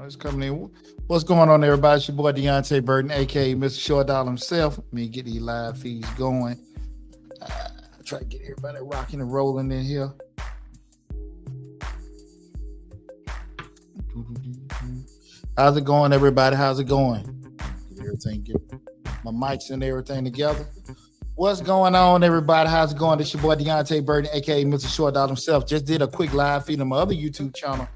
It's coming in. What's going on, everybody? It's your boy Deonte Burden, aka Mr. Short Dollar himself. Let me get these live feeds going. Try to get everybody rocking and rolling in here. How's it going, everybody? How's it going? Get everything, get my mics and everything together. What's going on, everybody? How's it going? This your boy Deonte Burden, aka Mr. Short Dollar himself. Just did a quick live feed on my other YouTube channel.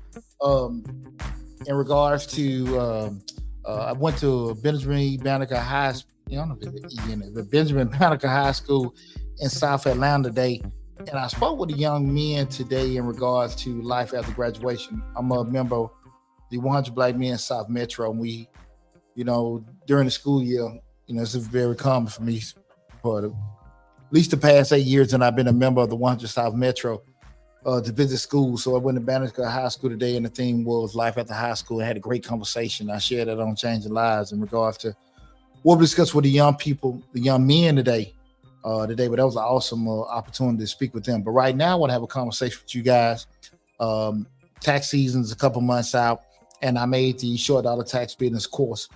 In regards to, I went to Benjamin Banneker High School. I don't know if it's E in it, but Benjamin Banneker High School in South Atlanta today. And I spoke with the young men today in regards to life after graduation. I'm a member of the 100 Black Men South Metro. And we, during the school year, this is very common for me for at least the past 8 years. And I've been a member of the 100 South Metro to visit school. So I went to Banneker High School today, and the theme was life after high school. I had a great conversation. I shared that on Changing Lives in regards to what we discussed with the young people, the young men today. But that was an awesome opportunity to speak with them. But right now, I want to have a conversation with you guys. Tax season is a couple months out, and I made the Short Dollar Tax Business course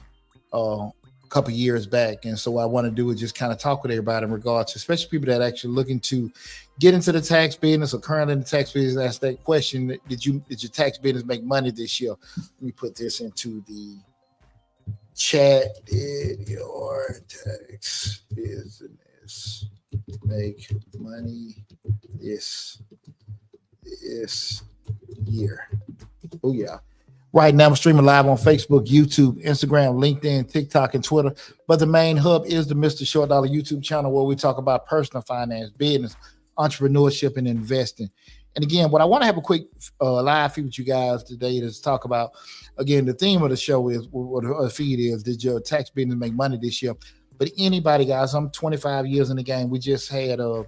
a couple years back. And so what I want to do is just kind of talk with everybody in regards to, especially people that are actually looking to get into the tax business or currently in the tax business. Ask that question: Did your tax business make money this year? Let me put this into the chat. Did your tax business make money this year? Oh yeah. Right now, I'm streaming live on Facebook, YouTube, Instagram, LinkedIn, TikTok, and Twitter. But the main hub is the Mr. Short Dollar YouTube channel, where we talk about personal finance, business, entrepreneurship, and investing. And again, what I want to have a quick live feed with you guys today is talk about, again, the theme of the show is, what the feed is, did your tax business make money this year? But anybody, guys, I'm 25 years in the game. We just had our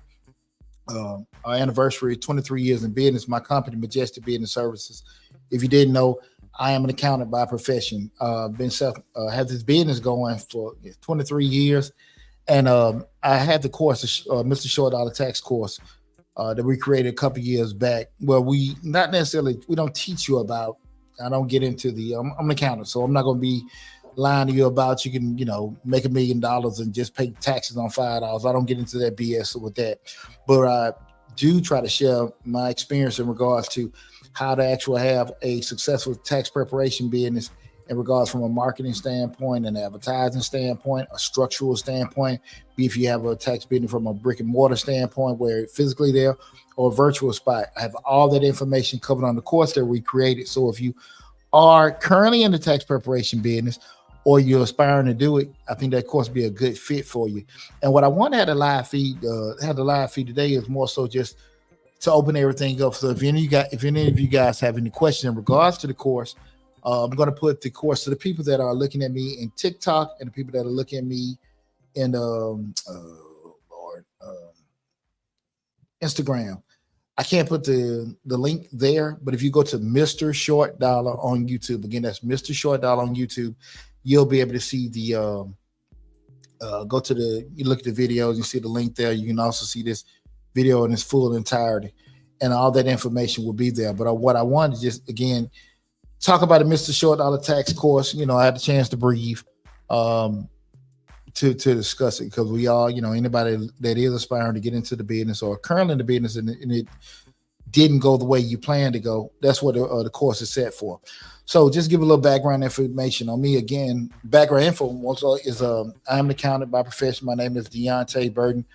anniversary, 23 years in business. My company, Majestic Business Services. If you didn't know, I am an accountant by profession. Have this business going for 23 years. And I had the course, Mr. Short Dollar Tax course that we created a couple years back, where we don't teach you about, I don't get into I'm an accountant, so I'm not going to be lying to you about you can, make $1 million and just pay taxes on $5. I don't get into that BS with that. But I do try to share my experience in regards to how to actually have a successful tax preparation business in regards from a marketing standpoint, an advertising standpoint, a structural standpoint, be if you have a tax business from a brick and mortar standpoint where it's physically there, or a virtual spot. I have all that information covered on the course that we created. So if you are currently in the tax preparation business or you're aspiring to do it, I think that course would be a good fit for you. And what I want to have the live feed today is more so just to open everything up. So if any of you guys have any questions in regards to the course, I'm going to put the course to the people that are looking at me in TikTok and the people that are looking at me in Instagram. I can't put the link there, but if you go to Mr. Short Dollar on YouTube, again, that's Mr. Short Dollar on YouTube, you'll be able to see the you look at the videos, you see the link there. You can also see this video in its full entirety, and all that information will be there. But what I wanted to just, again, talk about the Mr. Short Dollar Tax course. I had a chance to breathe to discuss it, because we all, anybody that is aspiring to get into the business or currently in the business and it didn't go the way you planned to go, that's what the course is set for. So just give a little background information on me. Again, background info also is I'm an accountant by profession. My name is Deonte Burden.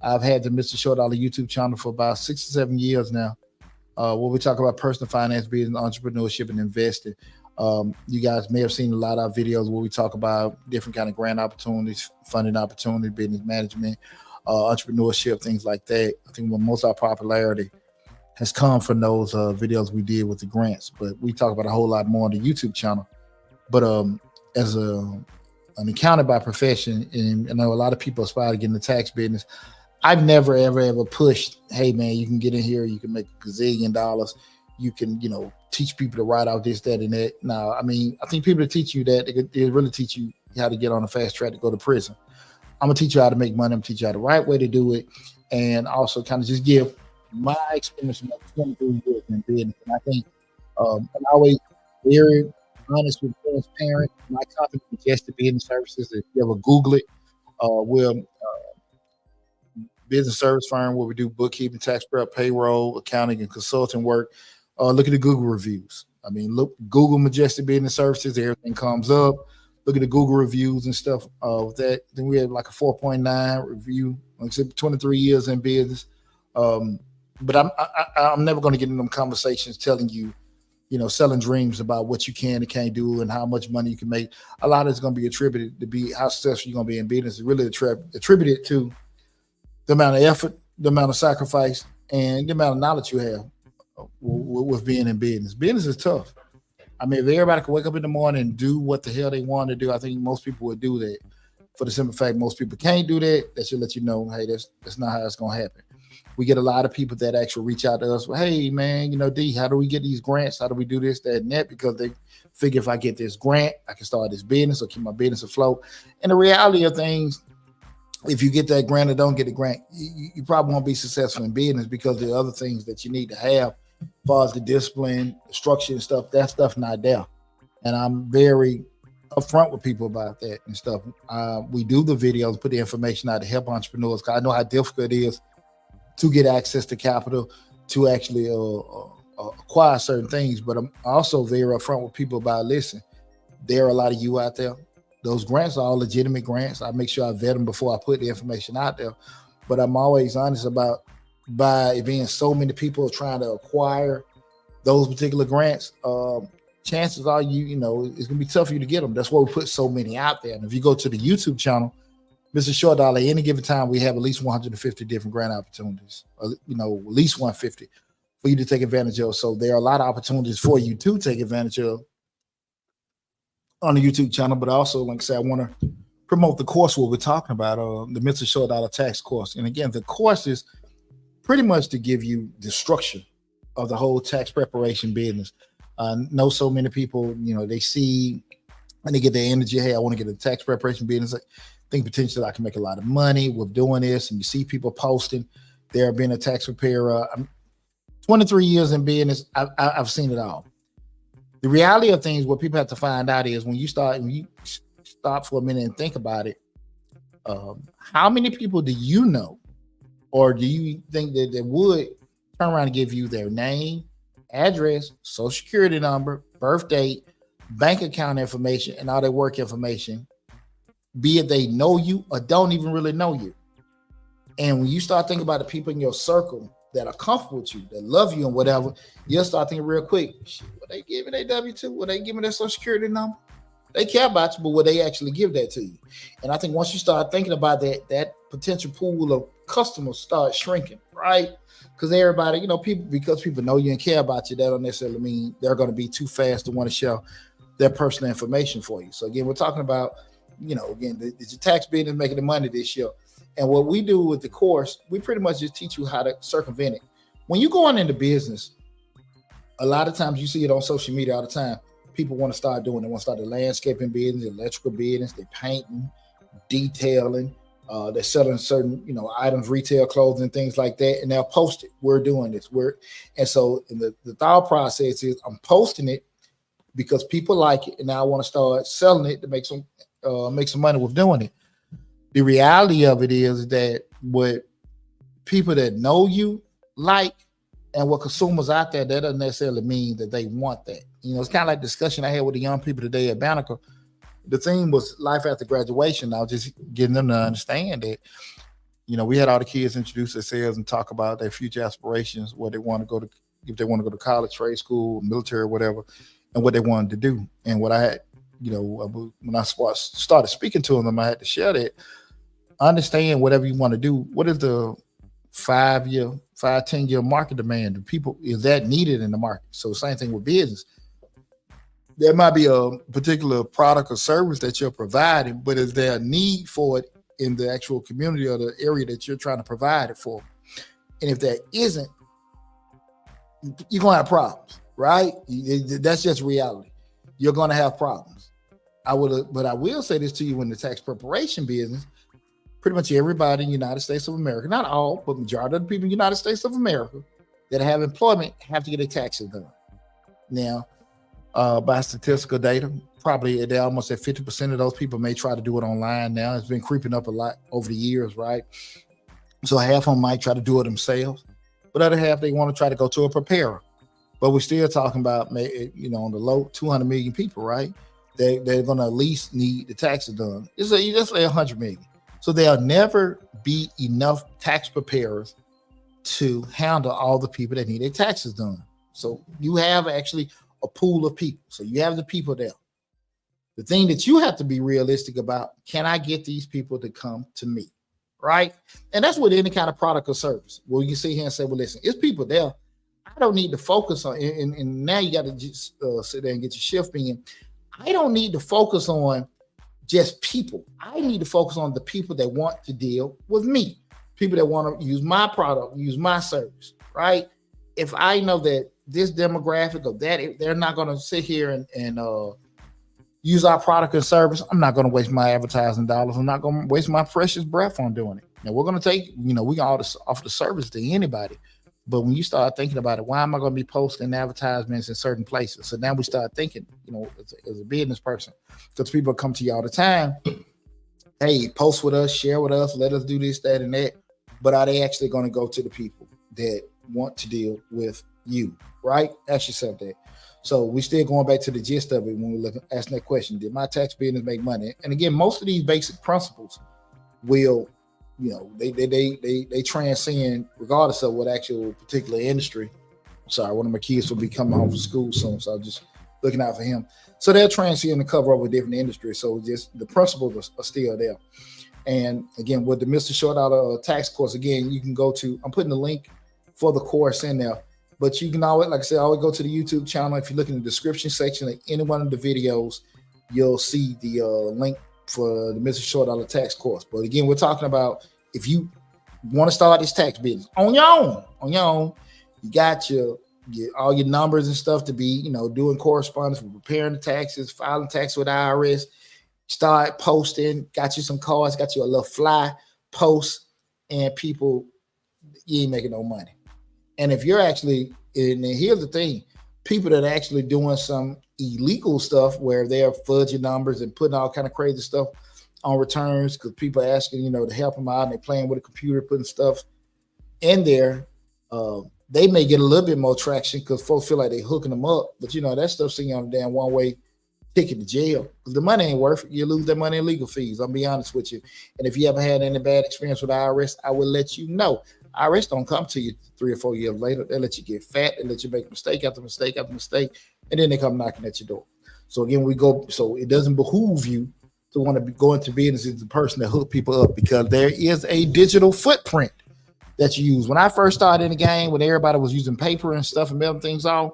I've had the Mr. Short Dollar YouTube channel for about 6 or 7 years now, where we talk about personal finance, business, entrepreneurship, and investing. You guys may have seen a lot of our videos where we talk about different kind of grant opportunities, funding opportunities, business management, entrepreneurship, things like that. I think most of our popularity has come from those videos we did with the grants, but we talk about a whole lot more on the YouTube channel. But as an accountant by profession, and I know a lot of people aspire to get in the tax business, I've never, ever pushed, hey, man, you can get in here, you can make $1 gazillion, you can, teach people to write out this, that, and that. Now, I think people that teach you that, they really teach you how to get on a fast track to go to prison. I'm going to teach you how to make money. I'm going to teach you how the right way to do it, and also kind of just give my experience from 23 years in business. And I think I'm always very honest and transparent. My company, Majestic Business Services, if you ever Google it, we're business service firm where we do bookkeeping, tax prep, payroll, accounting, and consulting work. Look at the Google reviews. I mean, look, Google Majestic Business Services, everything comes up. Look at the Google reviews and stuff with that. Then we had like a 4.9 review, like I said, 23 years in business. But I'm never going to get into them conversations telling you, selling dreams about what you can and can't do and how much money you can make. A lot of it's going to be attributed to be how successful you're going to be in business. It's really attributed to the amount of effort, the amount of sacrifice, and the amount of knowledge you have with being in business. Business is tough. I mean, if everybody could wake up in the morning and do what the hell they want to do, I think most people would do that. For the simple fact, most people can't do that. That should let you know, hey, that's not how it's going to happen. We get a lot of people that actually reach out to us. Well, hey, man, D, how do we get these grants? How do we do this, that, and that? Because they figure if I get this grant, I can start this business or keep my business afloat. And the reality of things, if you get that grant or don't get the grant, you probably won't be successful in business because there are other things that you need to have as far as the discipline, the structure and stuff. That stuff not there. And I'm very upfront with people about that and stuff. We do the videos, put the information out to help entrepreneurs because I know how difficult it is to get access to capital to actually acquire certain things. But I'm also very upfront with people about, listen, there are a lot of you out there. Those grants are all legitimate grants. I make sure I vet them before I put the information out there. But I'm always honest about by being so many people trying to acquire those particular grants, chances are it's going to be tough for you to get them. That's why we put so many out there. And if you go to the YouTube channel, Mr. Short Dollar, any given time, we have at least 150 different grant opportunities, at least 150 for you to take advantage of. So there are a lot of opportunities for you to take advantage of on the YouTube channel. But also, like I said, I want to promote the course what we're talking about, the Mr. Short Dollar tax course. And again, the course is pretty much to give you the structure of the whole tax preparation business. Know so many people, they see and they get their energy. Hey, I want to get a tax preparation business. I think potentially I can make a lot of money with doing this. And you see people posting, they're being a tax preparer. I'm 23 years in business. I've seen it all. The reality of things, what people have to find out is when you stop for a minute and think about it, how many people do you know, or do you think that they would turn around and give you their name, address, social security number, birth date, bank account information, and all their work information, be it they know you or don't even really know you? And when you start thinking about the people in your circle that are comfortable with you, that love you and whatever, you'll start thinking real quick, will they give me their W-2? Will they give me their social security number? They care about you, but will they actually give that to you? And I think once you start thinking about that potential pool of customers start shrinking, right? Because everybody, people know you and care about you, that don't necessarily mean they're going to be too fast to want to share their personal information for you. So again, we're talking about, it's your tax business making the money this year. And what we do with the course, we pretty much just teach you how to circumvent it. When you go on into business, a lot of times you see it on social media all the time. People want to start doing, they want to start the landscaping business, electrical business, they're painting, detailing, they're selling certain, items, retail clothing, things like that. And they'll post it. We're doing this. And so the thought process is I'm posting it because people like it. And now I want to start selling it to make some money with doing it. The reality of it is that what people that know you like and what consumers out there, that doesn't necessarily mean that they want that. It's kind of like the discussion I had with the young people today at Banneker. The theme was life after graduation. I was just getting them to understand that, we had all the kids introduce themselves and talk about their future aspirations, where they want to go to, if they want to go to college, trade school, military, whatever, and what they wanted to do. And what I had, when I started speaking to them, I had to share that. Understand whatever you want to do. What is the 10-year market demand? The people, is that needed in the market? So same thing with business. There might be a particular product or service that you're providing, but is there a need for it in the actual community or the area that you're trying to provide it for? And if there isn't, you're going to have problems, right? That's just reality. You're going to have problems. But I will say this to you, in the tax preparation business, pretty much everybody in the United States of America, not all, but majority of the people in the United States of America that have employment have to get their taxes done. Now, by statistical data. Probably they're almost at 50% of those people may try to do it online now. It's been creeping up a lot over the years, right? So half of them might try to do it themselves, but other half they want to try to go to a preparer. But we're still talking about, on the low 200 million people, right? They're going to at least need the taxes done. Let's say 100 million. So there'll never be enough tax preparers to handle all the people that need their taxes done. So you have actually a pool of people. So you have the people there. The thing that you have to be realistic about, can I get these people to come to me? Right? And that's with any kind of product or service. Well, you sit here and say, well, listen, it's people there. I don't need to focus on, and now you got to just sit there and get your shift being. I don't need to focus on just people. I need to focus on the people that want to deal with me, people that want to use my product, use my service, right? If I know that this demographic of that, they're not going to sit here and use our product and service, I'm not going to waste my advertising dollars. I'm not going to waste my precious breath on doing it. Now, we're going to take, we can offer the service to anybody. But when you start thinking about it, why am I going to be posting advertisements in certain places? So now we start thinking, as a business person, because people come to you all the time, hey, post with us, share with us, let us do this, that, and that. But are they actually going to go to the people that want to deal with you, right? Ask yourself that. So we still going back to the gist of it when we look asking that question, did my tax business make money? And again, most of these basic principles will, they transcend regardless of what actual particular industry. Sorry, one of my kids will be coming home from school soon, so I'm just looking out for him. So they'll transcend and cover over different industries. So just the principles are still there. And again, with the Mr. Short Dollar tax course, again, you can go to, I'm putting the link for the course in there, but you can always, like I said, always go to the YouTube channel. If you look in the description section of any one of the videos, you'll see the link for the Mr. Short Dollar tax course. But again, we're talking about if you want to start this tax business on your own, you got all your numbers and stuff to be, doing correspondence, preparing the taxes, filing tax with IRS, start posting, got you some cards, got you a little fly post, and people, you ain't making no money. And if you're actually, and here's the thing, people that are actually doing some illegal stuff where they're fudging numbers and putting all kind of crazy stuff on returns because people are asking, to help them out, and they're playing with a computer, putting stuff in there. They may get a little bit more traction because folks feel like they're hooking them up. But, that stuff's sitting on the damn one-way ticket to jail because the money ain't worth it. You lose that money in legal fees. I'll be honest with you. And if you haven't had any bad experience with IRS, I will let you know. IRS don't come to you 3 or 4 years later. They let you get fat. They let you make mistake after mistake after mistake. And then they come knocking at your door. So again, so it doesn't behoove you to want to go into business as the person that hook people up because there is a digital footprint that you use. When I first started in the game, when everybody was using paper and stuff and mailing things off,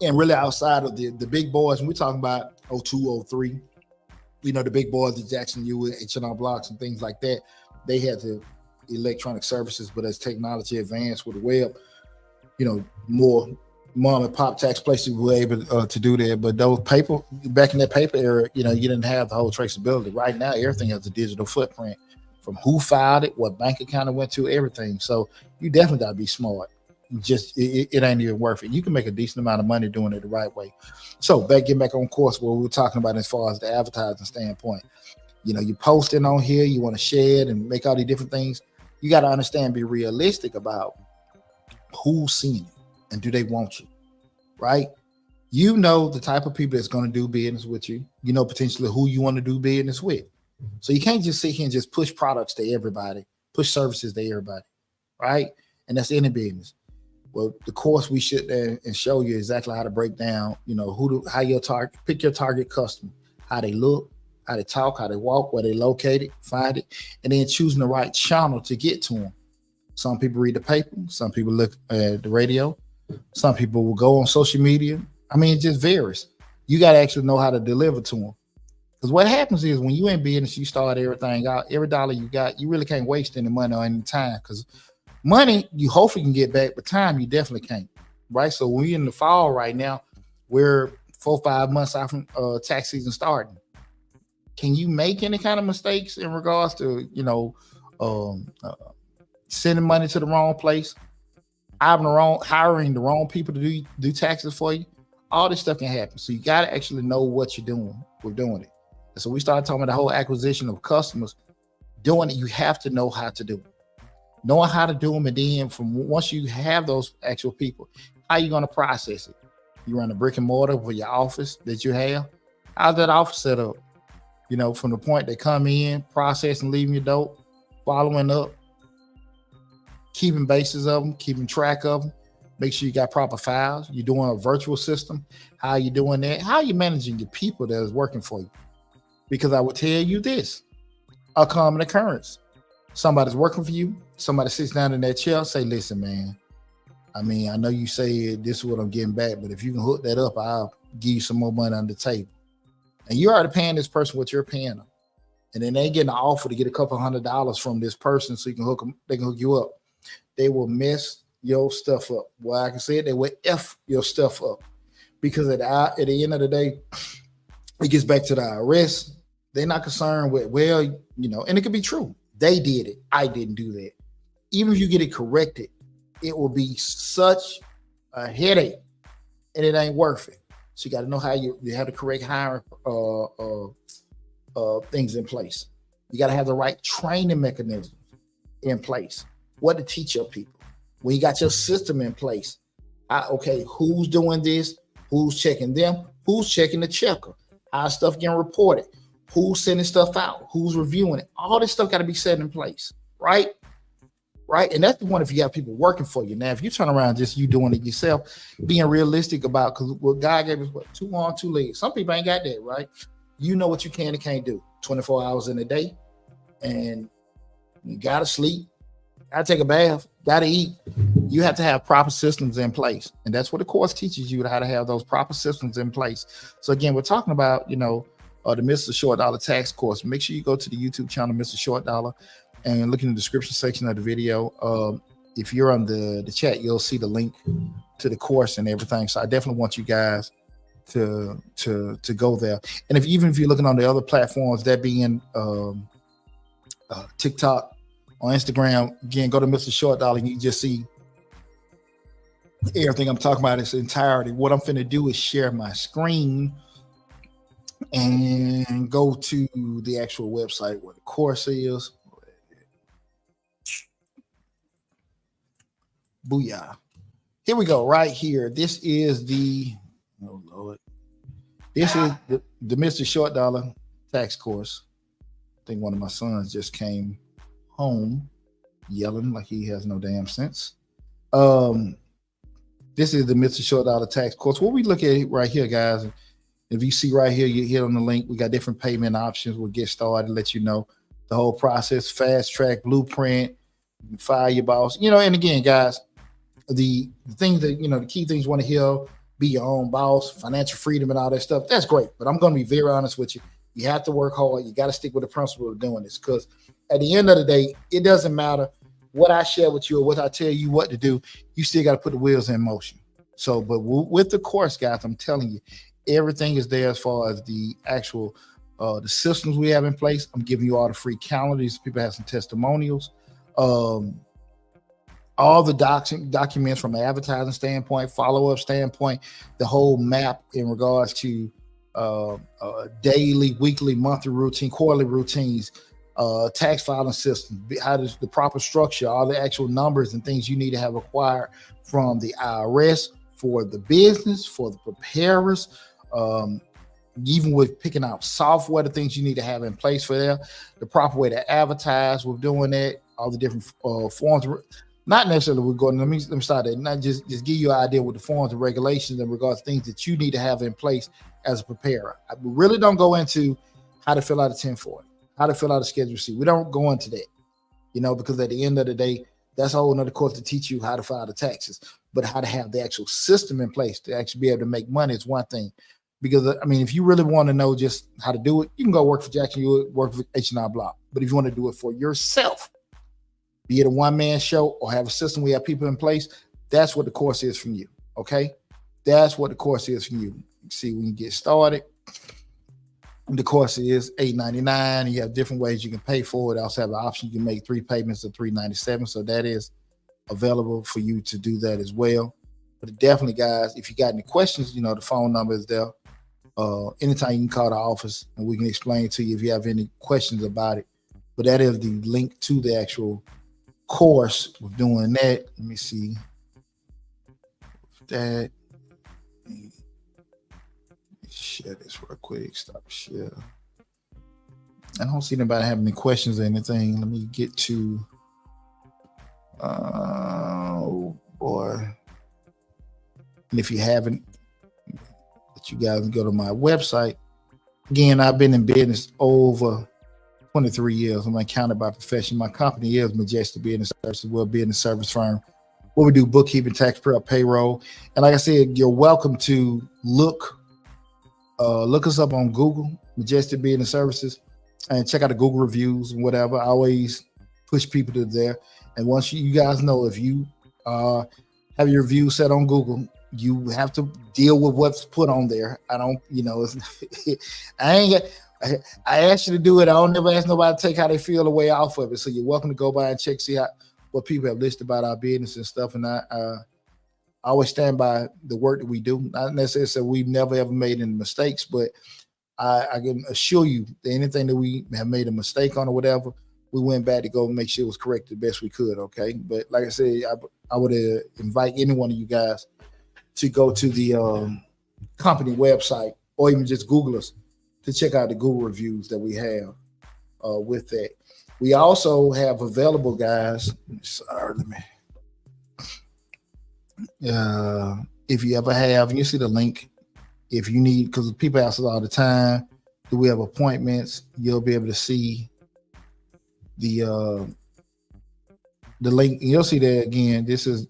and really outside of the big boys, and we're talking about 02, 03, the big boys, the Jackson U, H&R Blocks and things like that, they had the electronic services, but as technology advanced with the web, more mom and pop tax places were able to do that. But those paper, back in that paper era, you didn't have the whole traceability. Right now, everything has a digital footprint from who filed it, what bank account it went to, everything. So you definitely got to be smart. It ain't even worth it. You can make a decent amount of money doing it the right way. So getting back on course, what we were talking about as far as the advertising standpoint, you posting on here, you want to share it and make all these different things. You got to understand, be realistic about who's seeing it and do they want you, right? The type of people that's going to do business with you, potentially who you want to do business with. So you can't just sit here and just push products to everybody, push services to everybody, right? And that's any business. Well, the course we should and show you exactly how to break down, how your pick your target customer, how they look, how they talk, how they walk, where they located, find it, and then choosing the right channel to get to them. Some people read the paper, some people look at the radio, some people will go on social media. It just varies. You got to actually know how to deliver to them. Because what happens is when you in business, you start everything out, every dollar you got, you really can't waste any money or any time because money you hopefully can get back, but time you definitely can't, right? So we're in the fall right now, we're 4 or 5 months out from tax season starting. Can you make any kind of mistakes in regards to, sending money to the wrong place, hiring the wrong people to do taxes for you? All this stuff can happen. So you got to actually know what you're doing. We're doing it. And so we started talking about the whole acquisition of customers. Doing it, you have to know how to do it. Knowing how to do them, and then from once you have those actual people, how are you going to process it? You run a brick and mortar for your office that you have. How's that office set up? You know, from the point they come in, processing, leaving your dope, following up, keeping bases of them, keeping track of them. Make sure you got proper files. You're doing a virtual system. How are you doing that? How are you managing your people that is working for you? Because I would tell you this, a common occurrence. Somebody's working for you. Somebody sits down in that chair, say, listen, man, I mean, I know you say this is what I'm getting back, but if you can hook that up, I'll give you some more money on the table. And you're already paying this person what you're paying them. And then they getting an offer to get a couple $100 from this person so you can hook them, they can hook you up. They will mess your stuff up. Well, I can say it, they will F your stuff up. Because at the end of the day, it gets back to the IRS. They're not concerned with, well, you know, and it could be true. They did it. I didn't do that. Even if you get it corrected, it will be such a headache and it ain't worth it. So you got to know how you have the correct hiring things in place. You got to have the right training mechanisms in place. What to teach your people. When you got your system in place, okay, who's doing this? Who's checking them? Who's checking the checker? How stuff getting reported? Who's sending stuff out? Who's reviewing it? All this stuff got to be set in place, right? Right. And that's the one if you have people working for you. Now, if you turn around just you doing it yourself, being realistic about, because what God gave us, what, 2 arms, 2 legs. Some people ain't got that, right? You know what you can and can't do 24 hours in a day. And you got to sleep, got to take a bath, got to eat. You have to have proper systems in place. And that's what the course teaches you, how to have those proper systems in place. So again, we're talking about, you know, the Mr. Short Dollar tax course. Make sure you go to the YouTube channel, Mr. Short Dollar, and look in the description section of the video. If you're on the chat, you'll see the link to the course and everything. So I definitely want you guys to go there. And even if you're looking on the other platforms, that being TikTok or Instagram, again, go to Mr. Short Dollar and you just see everything I'm talking about in its entirety. What I'm finna do is share my screen and go to the actual website where the course is. Booyah. Here we go, right here. This is the, oh Lord. This is the Mr. Short Dollar tax course. I think one of my sons just came home yelling like he has no damn sense. This is the Mr. Short Dollar tax course. What we look at right here, guys, if you see right here, you hit on the link. We got different payment options. We'll get started, let you know the whole process, fast track, blueprint, fire your boss. You know, and again, guys, the things that, you know, the key things you want to hear, be your own boss, financial freedom and all that stuff. That's great. But I'm going to be very honest with you. You have to work hard. You got to stick with the principle of doing this, because at the end of the day, it doesn't matter what I share with you or what I tell you what to do. You still got to put the wheels in motion. So, but with the course, guys, I'm telling you, everything is there as far as the actual the systems we have in place. I'm giving you all the free calendars. People have some testimonials. All the documents from an advertising standpoint, follow-up standpoint, the whole map in regards to daily, weekly, monthly routine, quarterly routines, tax filing system, how does the proper structure, all the actual numbers and things you need to have acquired from the IRS for the business, for the preparers, even with picking out software, the things you need to have in place for there, the proper way to advertise. We're doing that, all the different forms. Not necessarily we're going, let me start that. Not just give you an idea with the forms and regulations in regards to things that you need to have in place as a preparer. I really don't go into how to fill out a 1040, how to fill out a Schedule C. We don't go into that, you know, because at the end of the day, that's a whole nother course to teach you how to file the taxes. But how to have the actual system in place to actually be able to make money is one thing. Because, I mean, if you really want to know just how to do it, you can go work for Jackson, you work for H&R Block. But if you want to do it for yourself, be it a one-man show or have a system where you have people in place, that's what the course is from you, okay? That's what the course is from you. See, when you get started, the course is $8.99. You have different ways you can pay for it. I also have an option. You can make 3 payments of $3.97. So that is available for you to do that as well. But definitely, guys, if you got any questions, the phone number is there. Anytime you can call the office and we can explain to you if you have any questions about it. But that is the link to the actual course of doing that. Let me see that. Let me share this real quick. Stop share. I don't see anybody having any questions or anything. Let me get to. Oh boy! And if you haven't, you guys can go to my website. Again, I've been in business over 23 years. I'm accountant by profession. My company is Majestic Business Services. We're a business service firm where we do bookkeeping, tax prep, payroll. And like I said, you're welcome to look us up on Google, Majestic Business Services, and check out the Google reviews and whatever. I always push people to there. And once you guys know, if you have your review set on Google, you have to deal with what's put on there. I don't, I asked you to do it. I don't never ask nobody to take how they feel away off of it. So you're welcome to go by and check, see what people have listed about our business and stuff. And I always stand by the work that we do. Not necessarily say we've never ever made any mistakes, but I can assure you that anything that we have made a mistake on or whatever, we went back to go make sure it was correct the best we could. Okay. But like I said, I would invite any one of you guys to go to the company website or even just Google us to check out the Google reviews that we have with that. We also have available, guys. Sorry, if you ever have, and you see the link, if you need, because people ask us all the time, do we have appointments? You'll be able to see the link, and you'll see that again. This is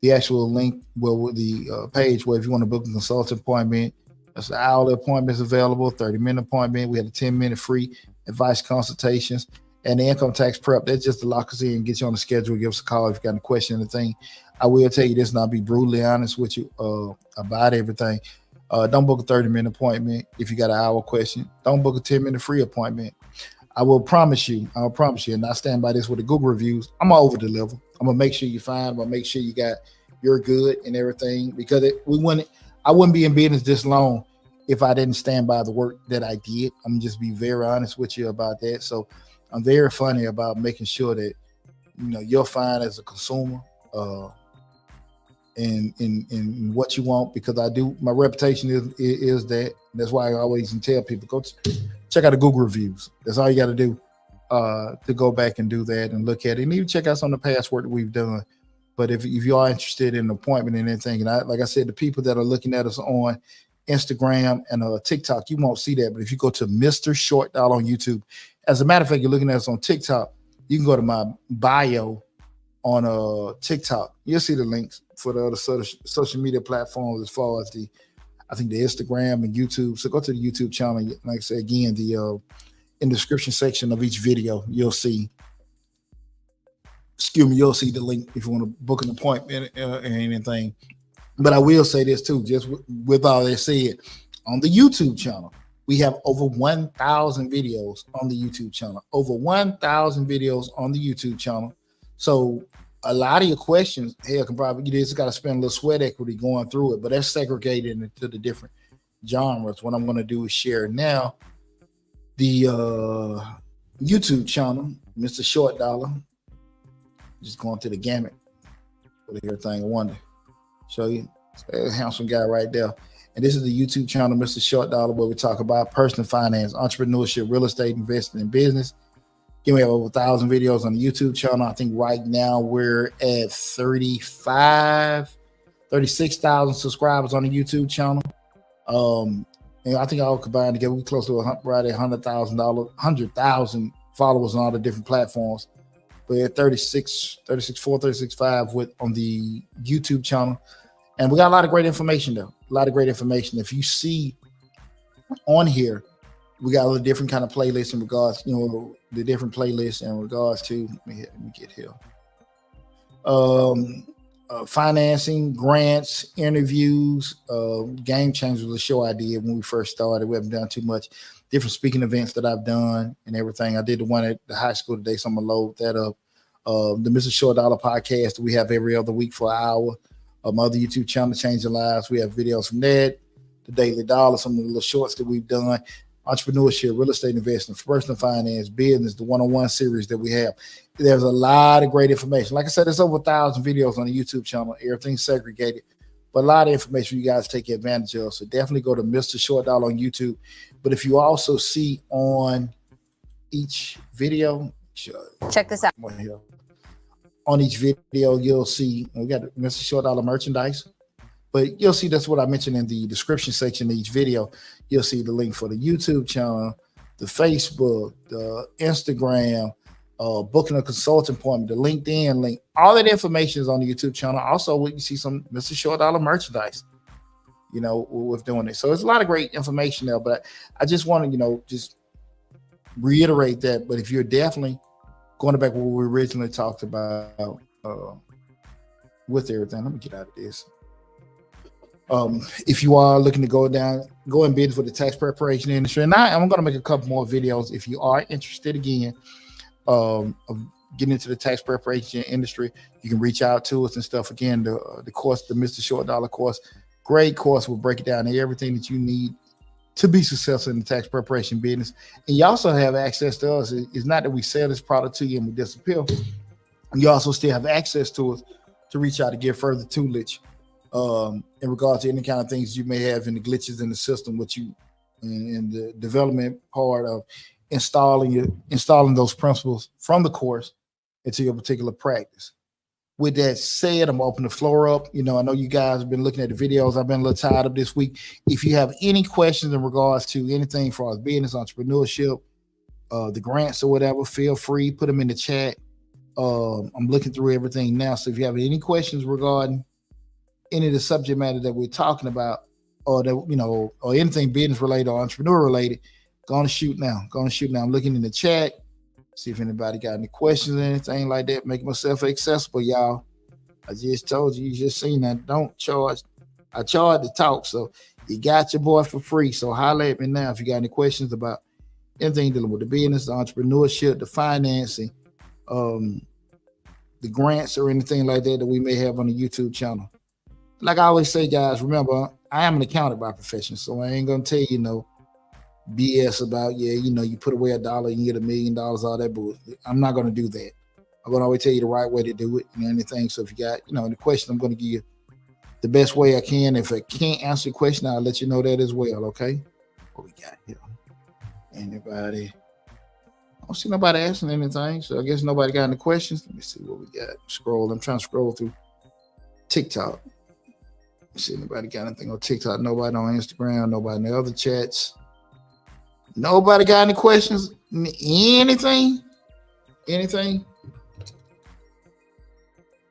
the actual link where the page where if you want to book a consultant appointment, that's the hourly appointments available, 30-minute appointment. We have a 10-minute free advice consultations, and the income tax prep. That's just to lock us in and get you on the schedule. Give us a call if you got any question or anything. I will tell you this, and I'll be brutally honest with you about everything. Don't book a 30-minute appointment if you got an hour question. Don't book a 10-minute free appointment. I'll promise you, and I stand by this with the Google reviews. I'm gonna over deliver. I'm gonna make sure you find. I'm gonna make sure you're good and everything, because I wouldn't be in business this long if I didn't stand by the work that I did. I'm gonna just be very honest with you about that. So I'm very funny about making sure that you're fine as a consumer in what you want, because my reputation is that. That's why I always tell people, go check out the Google reviews. That's all you got to do to go back and do that and look at it, and even check out some of the past work that we've done. But if you are interested in an appointment and anything, and like I said, the people that are looking at us on Instagram and TikTok, you won't see that. But if you go to Mr. Short Dollar on YouTube, as a matter of fact, you're looking at us on TikTok, you can go to my bio on TikTok. You'll see the links for the other social media platforms as far as I think the Instagram and YouTube. So go to the YouTube channel. Like I said, again, in the description section of each video, you'll see the link if you want to book an appointment or anything. But I will say this too, just with all that said, on the YouTube channel, we have over 1,000 videos on the YouTube channel. Over 1,000 videos on the YouTube channel. So a lot of your questions, can probably, you just got to spend a little sweat equity going through it, but that's segregated into the different genres. What I'm going to do is share now the YouTube channel, Mr. Short Dollar. Just going through the gamut with everything I wanted to show you. A handsome guy right there. And this is the YouTube channel, Mr. Short Dollar, where we talk about personal finance, entrepreneurship, real estate, investing, and business. We have over 1,000 videos on the YouTube channel. I think right now we're at 36,000 subscribers on the YouTube channel. And I think all combined together, we're close to right at 100,000 followers on all the different platforms. We're at 36.5 on the YouTube channel. And we got a lot of great information though. A lot of great information. If you see on here, we got a different kind of playlists in regards, the different playlists in regards to, let me get here. Financing, grants, interviews, Game Changers was a show I did when we first started. We haven't done too much. Different speaking events that I've done and everything. I did the one at the high school today, so I'm gonna load that up. The Mr. Short Dollar podcast that we have every other week for an hour. My other YouTube channel, Changing Lives. We have videos from that, the Daily Dollar, some of the little shorts that we've done, entrepreneurship, real estate investing, personal finance, business, the one-on-one series that we have. There's a lot of great information. Like I said, there's over 1,000 videos on the YouTube channel. Everything's segregated, but a lot of information you guys take advantage of. So definitely go to Mr. Short Dollar on YouTube. But if you also see on each video, check this out. On each video, you'll see we got Mr. Short Dollar merchandise. But you'll see that's what I mentioned in the description section of each video. You'll see the link for the YouTube channel, the Facebook, the Instagram, booking a consulting appointment, the LinkedIn link. All that information is on the YouTube channel. Also, we can see some Mr. Short Dollar merchandise, with doing it. So it's a lot of great information there. But I just want to, just reiterate that. But if you're definitely going back to what we originally talked about with everything, let me get out of this. If you are looking to go in business with the tax preparation industry, and I'm going to make a couple more videos. If you are interested again of getting into the tax preparation industry, you can reach out to us and stuff. Again, the course, the Mr. Short Dollar course, great course. We'll break it down to everything that you need to be successful in the tax preparation business. And you also have access to us. It's not that we sell this product to you and we disappear. You also still have access to us to reach out to get further tutelage in regards to any kind of things you may have in the glitches in the system, with you in the development part of installing those principles from the course into your particular practice. With that said, I'm opening the floor up. I know you guys have been looking at the videos. I've been a little tired of this week. If you have any questions in regards to anything for our business, entrepreneurship, the grants or whatever, feel free, put them in the chat. I'm looking through everything now. So if you have any questions regarding any of the subject matter that we're talking about, or that, or anything business related or entrepreneur related, go on and shoot now. I'm looking in the chat, see if anybody got any questions or anything like that. Make myself accessible, y'all. I just told you just seen that. Don't charge. I charge to talk, so you got your boy for free. So holler at me now if you got any questions about anything dealing with the business, the entrepreneurship, the financing, the grants or anything like that we may have on the YouTube channel. Like I always say, guys, remember, I am an accountant by profession, so I ain't gonna tell you BS about, you put away $1 and you get $1 million, all that bullshit. I'm not gonna do that. I'm gonna always tell you the right way to do it and anything. So if you got, any question, I'm gonna give you the best way I can. If I can't answer your question, I'll let you know that as well, okay? What we got here? Anybody? I don't see nobody asking anything, so I guess nobody got any questions. Let me see what we got. I'm trying to scroll through TikTok. See anybody got anything on TikTok? Nobody on Instagram, nobody in the other chats. Nobody got any questions? Anything?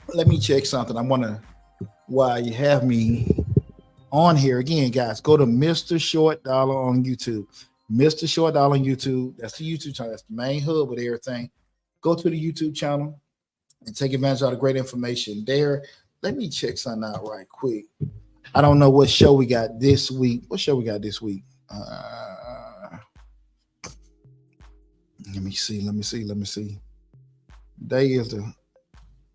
Let me check something. While you have me on here again, guys, go to Mr. Short Dollar on YouTube. Mr. Short Dollar on YouTube. That's the YouTube channel. That's the main hub with everything. Go to the YouTube channel and take advantage of the great information there. Let me check something out right quick. I don't know what show we got this week. Let me see. Day is the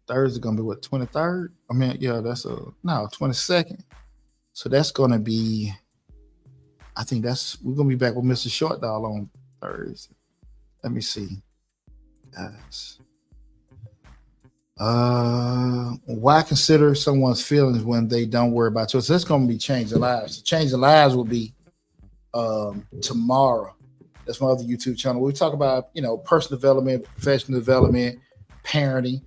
Thursday gonna be what, 23rd? I mean, yeah, that's 22nd. So that's gonna be, I think we're gonna be back with Mr. Short Dollar on Thursday. Let me see, guys. Why consider someone's feelings when they don't worry about yours? So that's going to be changing lives. So changing lives will be tomorrow. That's my other YouTube channel. We talk about personal development, professional development, parenting,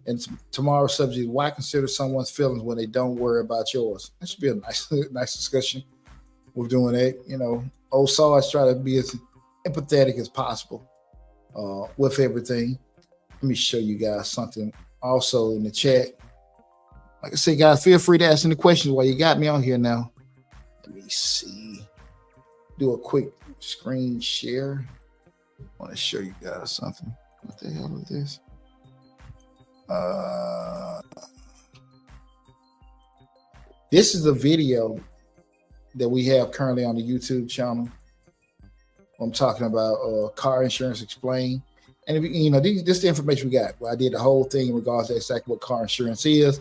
and tomorrow's subject is why consider someone's feelings when they don't worry about yours. That should be a nice discussion. We're doing that. Old Sarge try to be as empathetic as possible with everything. Let me show you guys something. Also in the chat, like I said, guys, feel free to ask any questions while you got me on here now. Let me see. Do a quick screen share. I want to show you guys something. What the hell is this? This is a video that we have currently on the YouTube channel. I'm talking about car insurance explained. And this is the information we got. Well, I did the whole thing in regards to exactly what car insurance is.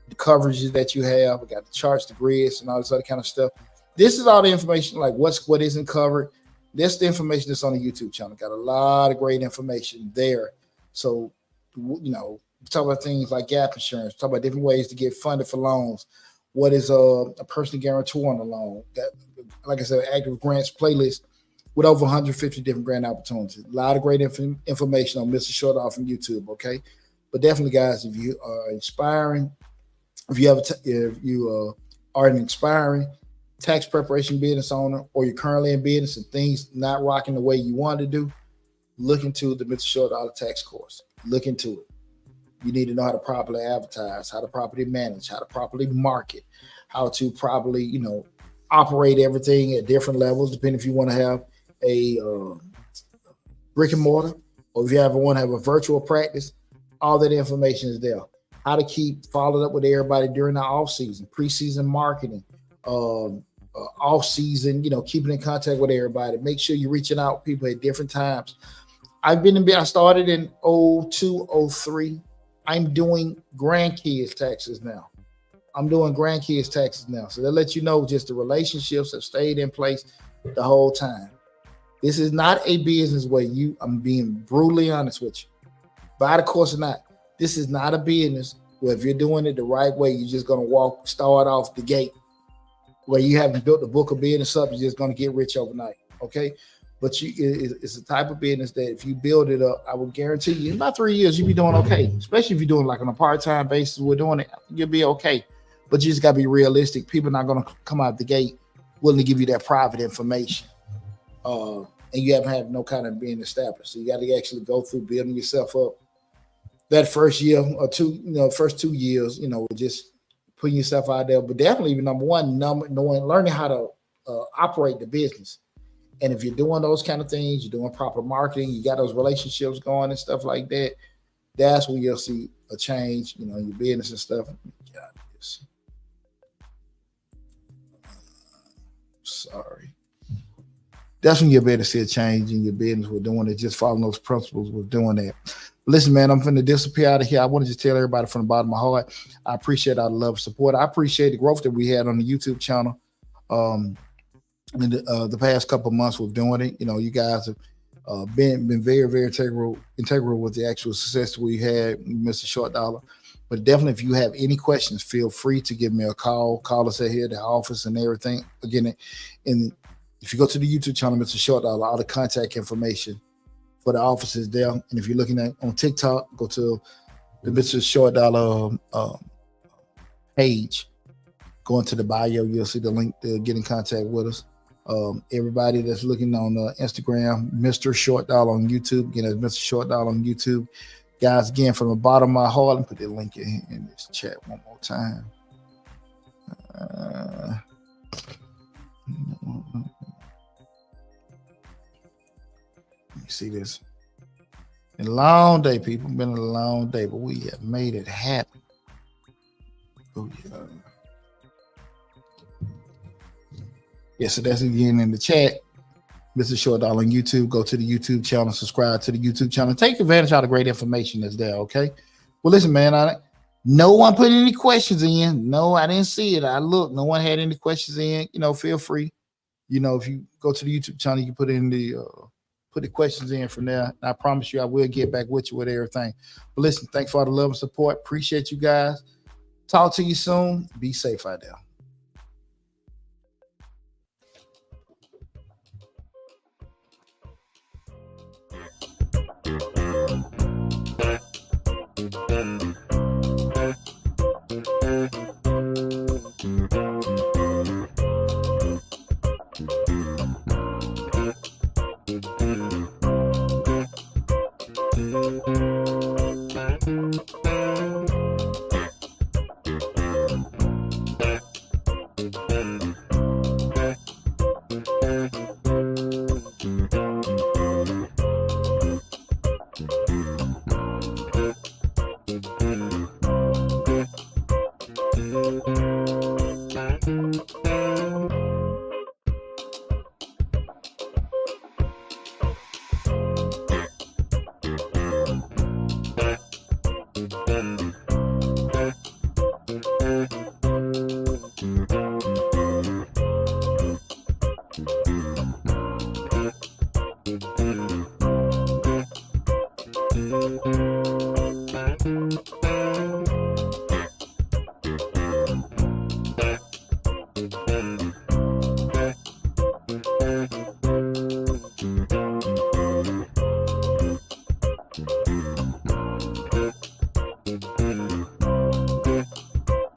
the coverages that you have. We got the charts, the grids, and all this other kind of stuff. This is all the information, like what isn't covered. This the information that's on the YouTube channel. Got a lot of great information there. So, talk about things like gap insurance. Talk about different ways to get funded for loans. What is a personal guarantor on a loan? That, like I said, active grants playlist with over 150 different grant opportunities. A lot of great information on Mr. Short Dollar from YouTube. Okay, but definitely, guys, if you are inspiring, if you are an inspiring tax preparation business owner, or you're currently in business and things not rocking the way you want to do, look into the Mr. Short Dollar tax course. Look into it. You need to know how to properly advertise, how to properly manage, how to properly market, how to properly, operate everything at different levels, depending if you want to have a brick and mortar, or if you ever want to have a virtual practice. All that information is there. How to keep followed up with everybody during the off season, preseason marketing, off season, keeping in contact with everybody. Make sure you're reaching out to people at different times. I started in 02, 03. I'm doing grandkids taxes now. So that lets you know just the relationships have stayed in place the whole time. This is not a business where I'm being brutally honest with you. Buy the course or not, this is not a business where if you're doing it the right way, you're just going to start off the gate where you haven't built the book of business up, you're just going to get rich overnight. Okay. But it's a type of business that if you build it up, I will guarantee you in about 3 years, you'll be doing okay. Especially if you're doing like on a part-time basis, we're doing it, you'll be okay. But you just got to be realistic. People are not going to come out the gate willing to give you that private information. And you haven't had no kind of being established. So you got to actually go through building yourself up. That first year or two, first 2 years, just putting yourself out there. But definitely, number one, learning how to operate the business. And if you're doing those kind of things, you're doing proper marketing, you got those relationships going and stuff like that, that's when you'll see a change, in your business and stuff. Sorry. That's when you'll be able to see a change in your business with doing it, just following those principles with doing that. Listen, man, I'm finna disappear out of here. I want to just tell everybody from the bottom of my heart, I appreciate all the love and support. I appreciate the growth that we had on the YouTube channel. In the past couple of months with doing it, you guys have been very, very integral with the actual success we had, Mr. Short Dollar. But definitely, if you have any questions, feel free to give me a call. Call us at here at the office and everything. Again, and if you go to the YouTube channel, Mr. Short Dollar, all the contact information for the office is there. And if you're looking at on TikTok, go to the Mr. Short Dollar page. Go into the bio, you'll see the link to get in contact with us. Everybody that's looking on Instagram, Mr. Short Dollar on YouTube. Again, that's Mr. Short Dollar on YouTube. Guys, again, from the bottom of my heart, and put the link in this chat one more time. Let me see this. Been a long day, people. Been a long day, but we have made it happen. Oh, yeah. Yeah, so that's again in the chat. Mr. Short Dollar on YouTube. Go to the YouTube channel, subscribe to the YouTube channel. Take advantage of all the great information that's there, okay? Well, listen, man, no one put any questions in. No, I didn't see it. I looked. No one had any questions in. Feel free. If you go to the YouTube channel, you can put the questions in from there. And I promise you, I will get back with you with everything. But listen, thanks for all the love and support. Appreciate you guys. Talk to you soon. Be safe out there.